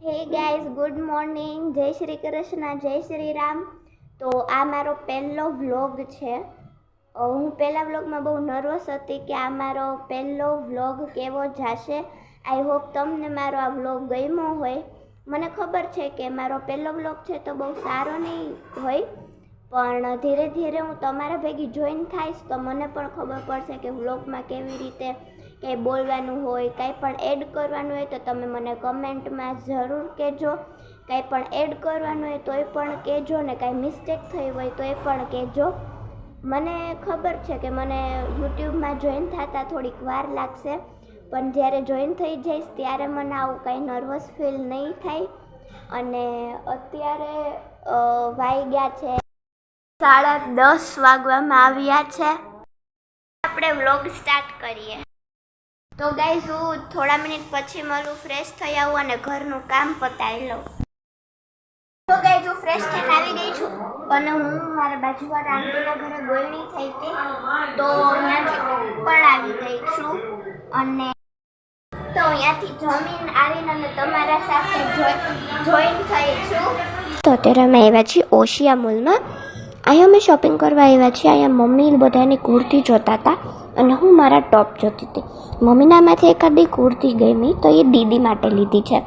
Hey guys, good morning. જય શ્રી કૃષ્ણ, જય શ્રી રામ. તો આ મારો પહેલો વ્લોગ છે. હું પહેલા વ્લોગમાં બહુ નર્વસ હતી કે આ મારો પહેલો વ્લોગ કેવો જશે. આઈ હોપ તમને મારો આ વ્લોગ ગમ્યો હોય. મને ખબર છે કે મારો પહેલો વ્લોગ છે તો બહુ સારો નહીં હોય, પણ ધીરે ધીરે હું તમારા ભેગી જોઈન થઈશ તો મને પણ ખબર પડશે કે વ્લોગમાં કેવી રીતે કંઈ બોલવાનું હોય, કાંઈ પણ એડ કરવાનું હોય તો તમે મને કમેન્ટમાં જરૂર કહેજો. કાંઈ પણ એડ કરવાનું હોય તોય પણ કહેજો ને કાંઈ મિસ્ટેક થઈ હોય તોય પણ કહેજો. મને ખબર છે કે મને યુટ્યુબમાં જોઈન થતાં થોડીક વાર લાગશે, પણ જ્યારે જોઈન થઈ જઈશ ત્યારે મને આવું કાંઈ નર્વસ ફીલ નહીં થાય. અને અત્યારે વાગ્યા છે 10:30 વાગવામાં આવ્યા છે. આપણે વ્લોગ સ્ટાર્ટ કરીએ. તો ગાઈઝ, હું થોડા મિનિટ પછી મળું, ફ્રેશ થઈ આવું અને ઘરનું કામ પતાવી લઉં. તો ગાઈઝ, હું ફ્રેશ થઈને આવી ગઈ છું અને હું મારા બાજુવાળા આંટીના ઘરે ગોળણી થઈ હતી તો અહીંયાથી પણ આવી ગઈ છું. અને તો અહીંયાથી જમીન આવીને અને તમારા સાથે જોઈન થઈ છું. તો અત્યારે અમે આવ્યા છીએ ઓશિયા મોલમાં. અહીંયા અમે શોપિંગ કરવા આવ્યા છીએ. અહીંયા મમ્મી બધાની કુર્તી જોતા હતા અને હું મારા ટોપ જોતી હતી. મમ્મીનામાંથી એકાદી કુર્તી ગમી તો એ દીદી માટે લીધી છે.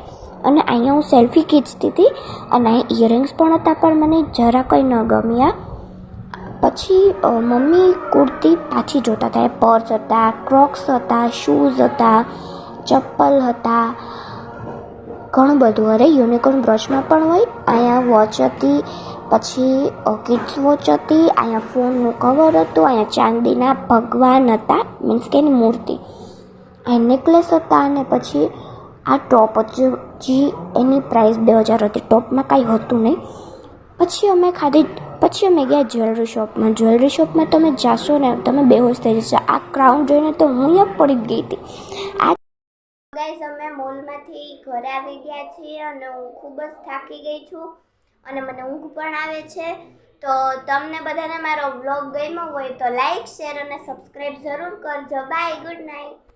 અને અહીંયા હું સેલ્ફી ખીચતી હતી અને અહીંયા ઇયરિંગ્સ પણ હતા, પણ મને જરા કંઈ ન ગમ્યા. પછી મમ્મી કુર્તી પાછી જોતા હતા. એ પર્સ હતા, ક્રોક્સ હતા, શૂઝ હતા, ચપ્પલ હતા, ઘણું બધું. અરે યુનિકોર્ન બ્રશમાં પણ હોય. અહીંયા વોચ હતી, પછી કિડ્સ વોચ હતી, અહીંયા ફોનનું કવર હતું, અહીંયા ચાંદીના ભગવાન હતા, મીન્સ કે એની મૂર્તિ, અહીં નેકલેસ હતા. અને પછી આ ટોપ જે એની પ્રાઇસ 2000 હતી. ટોપમાં કાંઈ હતું નહીં. પછી અમે ગયા જ્વેલરી શોપમાં. જ્વેલરી શોપમાં તમે જાશો ને તમે બેહોશ થઈ જશો. આ ક્રાઉન જોઈને તો હું યા પડી જ ગઈ હતી. ગાઈઝ, અમે મોલમાંથી ઘરે આવી ગયા છીએ અને હું ખૂબ જ થાકી ગઈ છું અને મને ઊંઘ પણ આવે છે. તો તમને બધાને મારો વ્લોગ ગમ્યો હોય તો લાઈક, શેર અને સબસ્ક્રાઈબ જરૂર કરજો. Bye, good night.